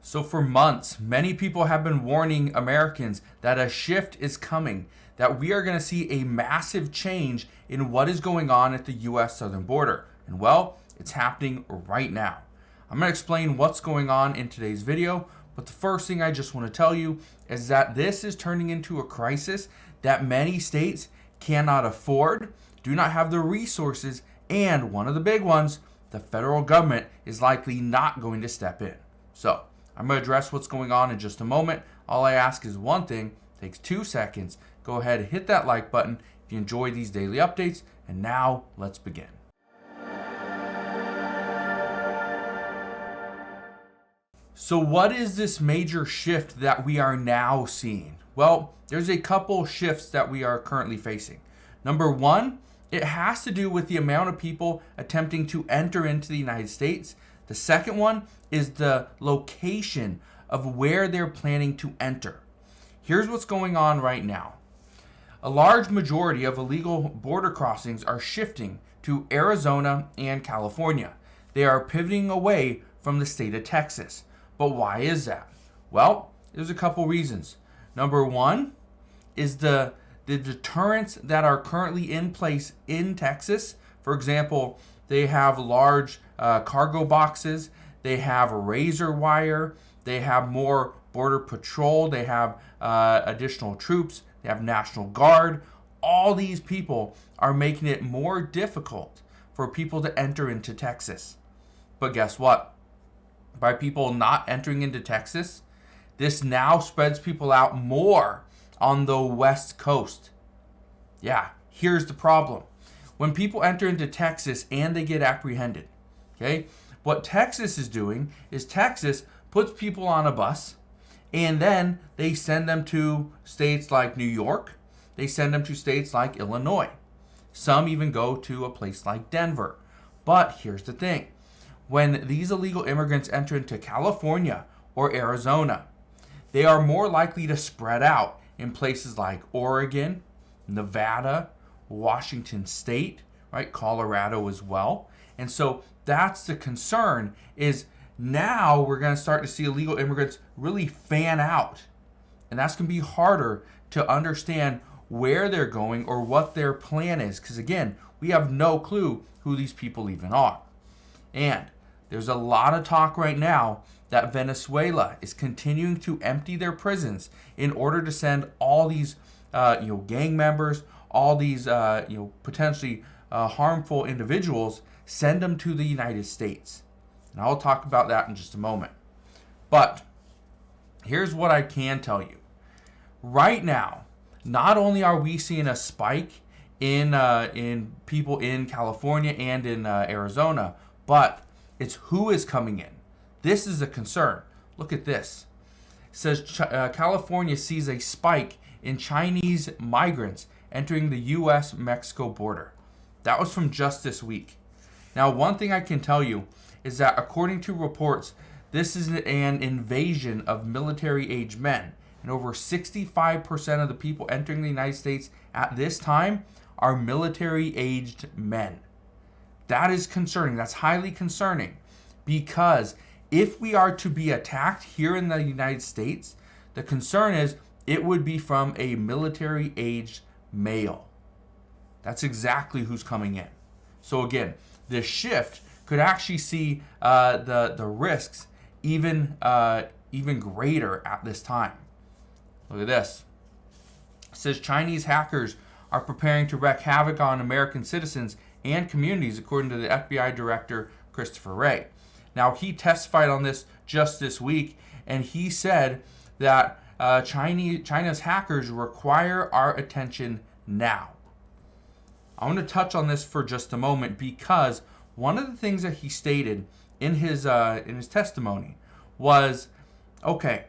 So for months, many people have been warning Americans that a shift is coming, that we are going to see a massive change in what is going on at the U.S. southern border. And well, it's happening right now. I'm going to explain what's going on in today's video, but the first thing I just want to tell you is that this is turning into a crisis that many states cannot afford, do not have the resources, and one of the big ones, the federal government is likely not going to step in. So, I'm going to address what's going on in just a moment. All I ask is one thing, takes 2 seconds. Go ahead and hit that like button if you enjoy these daily updates. And now, let's begin. So what is this major shift that we are now seeing? Well, there's a couple shifts that we are currently facing. Number one, it has to do with the amount of people attempting to enter into the United States. The second one is the location of where they're planning to enter. Here's what's going on right now. A large majority of illegal border crossings are shifting to Arizona and California. They are pivoting away from the state of Texas. But why is that? Well, there's a couple reasons. Number one is the deterrents that are currently in place in Texas. For example, they have large cargo boxes, they have razor wire, they have more border patrol, they have additional troops, they have National Guard. All these people are making it more difficult for people to enter into Texas. But guess what? By people not entering into Texas, this now spreads people out more on the West Coast. Yeah, here's the problem. When people enter into Texas and they get apprehended, okay, what Texas is doing is Texas puts people on a bus and then they send them to states like New York. They send them to states like Illinois. Some even go to a place like Denver. But here's the thing. When these illegal immigrants enter into California or Arizona, they are more likely to spread out in places like Oregon, Nevada, Washington State, right? Colorado as well. And so that's the concern, is now we're going to start to see illegal immigrants really fan out. And that's going to be harder to understand where they're going or what their plan is. Because again, we have no clue who these people even are. And there's a lot of talk right now that Venezuela is continuing to empty their prisons in order to send all these gang members, all these potentially harmful individuals, send them to the United States. And I'll talk about that in just a moment. But here's what I can tell you. Right now, not only are we seeing a spike in people in California and in Arizona, but it's who is coming in. This is a concern. Look at this. It says California sees a spike in Chinese migrants entering the U.S.-Mexico border. That was from just this week. Now, one thing I can tell you is that according to reports, this is an invasion of military-aged men. And over 65% of the people entering the United States at this time are military-aged men. That is concerning. That's highly concerning, because if we are to be attacked here in the United States, the concern is it would be from a military-aged male. That's exactly who's coming in. So again, this shift could actually see the risks even greater at this time. Look at this. It says Chinese hackers are preparing to wreak havoc on American citizens and communities, according to the FBI director, Christopher Wray. Now, he testified on this just this week, and he said that China's hackers require our attention now. I want to touch on this for just a moment, because one of the things that he stated in his testimony was, okay,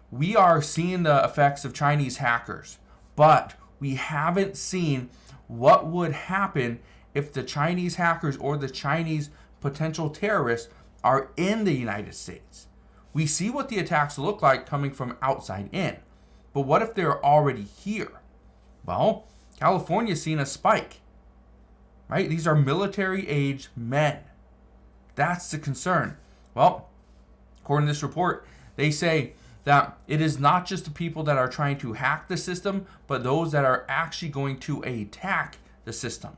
we are seeing the effects of Chinese hackers, but we haven't seen what would happen if the Chinese hackers or the Chinese potential terrorists are in the United States. We see what the attacks look like coming from outside in, but what if they're already here? Well, California's seen a spike, right? These are military-aged men. That's the concern. Well, according to this report, They say that it is not just the people that are trying to hack the system, but those that are actually going to attack the system.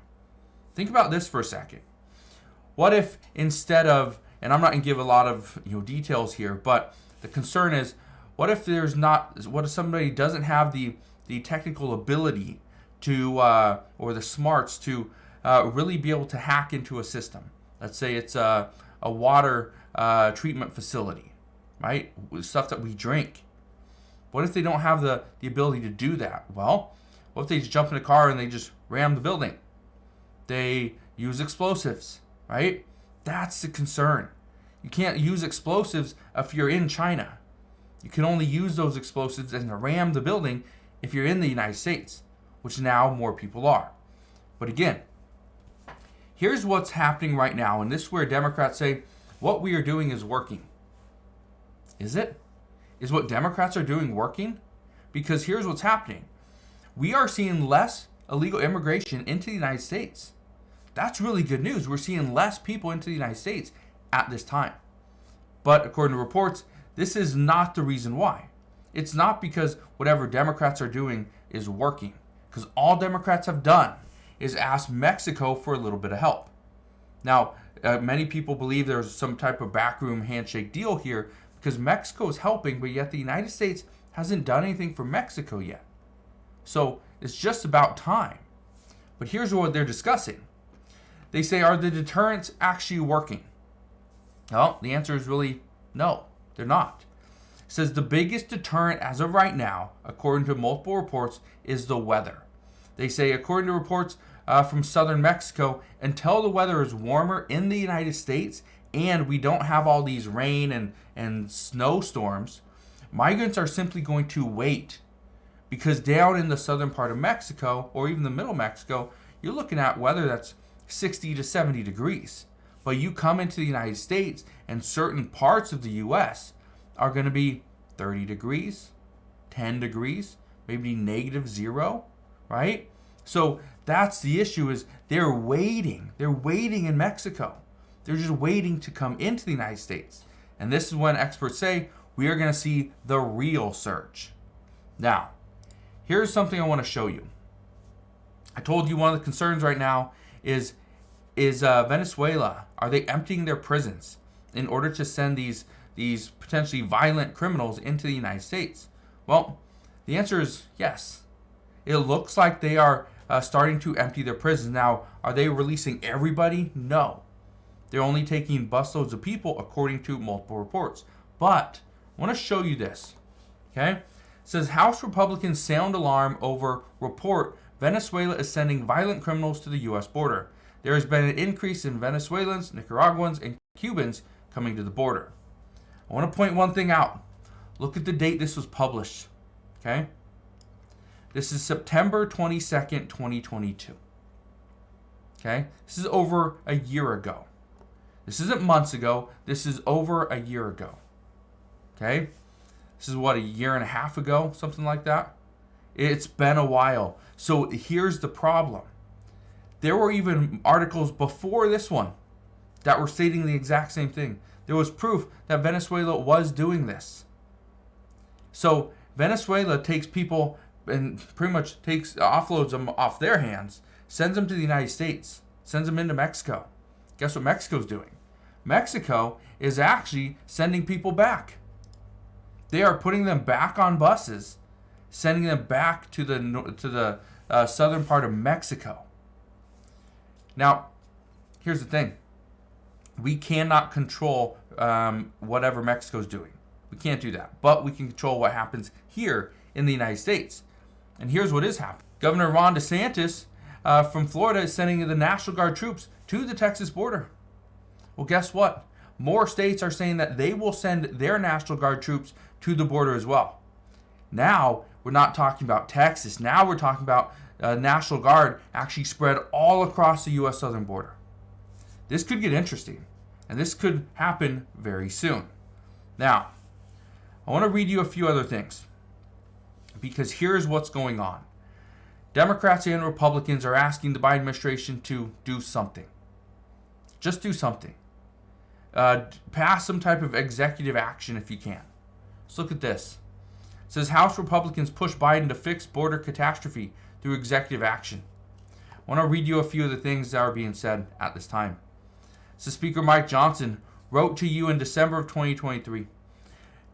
Think about this for a second. What if instead of, and I'm not going to give a lot of details here, but the concern is, what if somebody doesn't have the technical ability to, or the smarts to really be able to hack into a system? Let's say it's a water treatment facility, right? Stuff that we drink. What if they don't have the ability to do that? Well, what if they just jump in a car and they just ram the building? They use explosives, right? That's the concern. You can't use explosives if you're in China. You can only use those explosives and ram the building if you're in the United States, which now more people are. But again, here's what's happening right now, and this is where Democrats say what we are doing is working. Is it? Is what Democrats are doing working? Because here's what's happening. We are seeing less illegal immigration into the United States. That's really good news. We're seeing less people into the United States at this time. But according to reports, this is not the reason why. It's not because whatever Democrats are doing is working. Because all Democrats have done is ask Mexico for a little bit of help. Now, many people believe there's some type of backroom handshake deal here because Mexico is helping, but yet the United States hasn't done anything for Mexico yet. So it's just about time. But here's what they're discussing. They say, are the deterrents actually working? Well, the answer is really no, they're not. It says the biggest deterrent as of right now, according to multiple reports, is the weather. They say, according to reports from southern Mexico, until the weather is warmer in the United States and we don't have all these rain and snowstorms, migrants are simply going to wait. Because down in the southern part of Mexico, or even the middle Mexico, you're looking at weather that's 60 to 70 degrees. But you come into the United States and certain parts of the U.S. are going to be 30 degrees, 10 degrees, maybe -0, right? So that's the issue, is they're waiting. They're waiting in Mexico. They're just waiting to come into the United States. And this is when experts say we are going to see the real surge. Now, here's something I want to show you. I told you one of the concerns right now is Venezuela. Are they emptying their prisons in order to send these potentially violent criminals into the United States? Well, the answer is yes. It looks like they are starting to empty their prisons. Now, are they releasing everybody? No. They're only taking busloads of people according to multiple reports. But I want to show you this. Okay? It says House Republicans sound alarm over report Venezuela is sending violent criminals to the U.S. border. There has been an increase in Venezuelans, Nicaraguans, and Cubans coming to the border. I want to point one thing out. Look at the date this was published. Okay? This is September 22nd, 2022. Okay? This is over a year ago. This isn't months ago. This is over a year ago. Okay? This is what, a year and a half ago? Something like that? It's been a while. So here's the problem. There were even articles before this one that were stating the exact same thing. There was proof that Venezuela was doing this. So Venezuela takes people and pretty much offloads them off their hands, sends them to the United States, sends them into Mexico. Guess what Mexico's doing? Mexico is actually sending people back. They are putting them back on buses, sending them back to the southern part of Mexico. Now, here's the thing. We cannot control whatever Mexico's doing. We can't do that. But we can control what happens here in the United States. And here's what is happening. Governor Ron DeSantis from Florida is sending the National Guard troops to the Texas border. Well, guess what? More states are saying that they will send their National Guard troops to the border as well. Now, we're not talking about Texas. Now we're talking about National Guard actually spread all across the U.S. southern border. This could get interesting, and this could happen very soon. Now, I want to read you a few other things, because here's what's going on. Democrats and Republicans are asking the Biden administration to do something. Just do something. Pass some type of executive action if you can. Let's look at this. It says House Republicans push Biden to fix border catastrophe through executive action. I want to read you a few of the things that are being said at this time. So Speaker Mike Johnson wrote to you in December of 2023,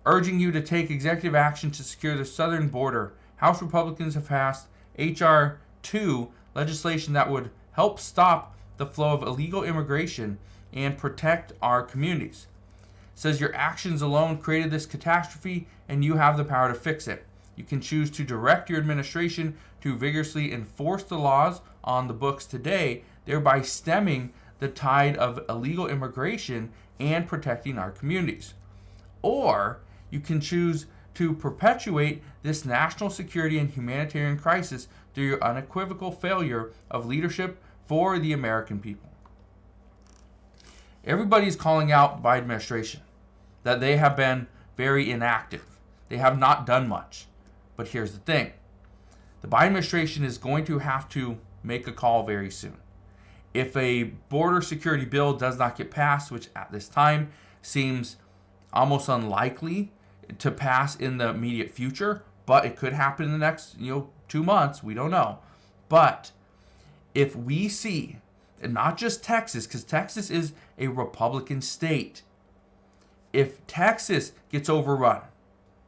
urging you to take executive action to secure the southern border. House Republicans have passed H.R. 2 legislation that would help stop the flow of illegal immigration and protect our communities. It says your actions alone created this catastrophe and you have the power to fix it. You can choose to direct your administration to vigorously enforce the laws on the books today, thereby stemming the tide of illegal immigration and protecting our communities. Or you can choose to perpetuate this national security and humanitarian crisis through your unequivocal failure of leadership for the American people. Everybody's calling out the Biden administration that they have been very inactive. They have not done much. But here's the thing. The Biden administration is going to have to make a call very soon. If a border security bill does not get passed, which at this time seems almost unlikely to pass in the immediate future, but it could happen in the next 2 months, we don't know. But if we see, and not just Texas, because Texas is a Republican state, if Texas gets overrun,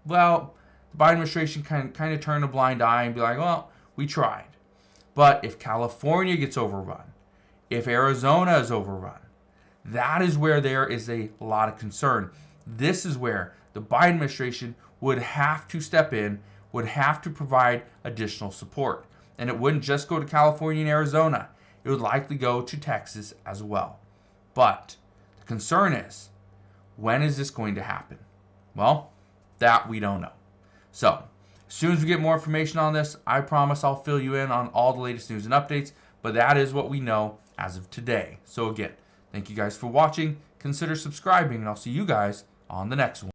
well, the Biden administration kind of turn a blind eye and be like, well, we tried. But if California gets overrun, if Arizona is overrun, that is where there is a lot of concern. This is where the Biden administration would have to step in, would have to provide additional support. And it wouldn't just go to California and Arizona. It would likely go to Texas as well. But the concern is, when is this going to happen? Well, that we don't know. So, as soon as we get more information on this, I promise I'll fill you in on all the latest news and updates. But that is what we know as of today. So again, thank you guys for watching. Consider subscribing, and I'll see you guys on the next one.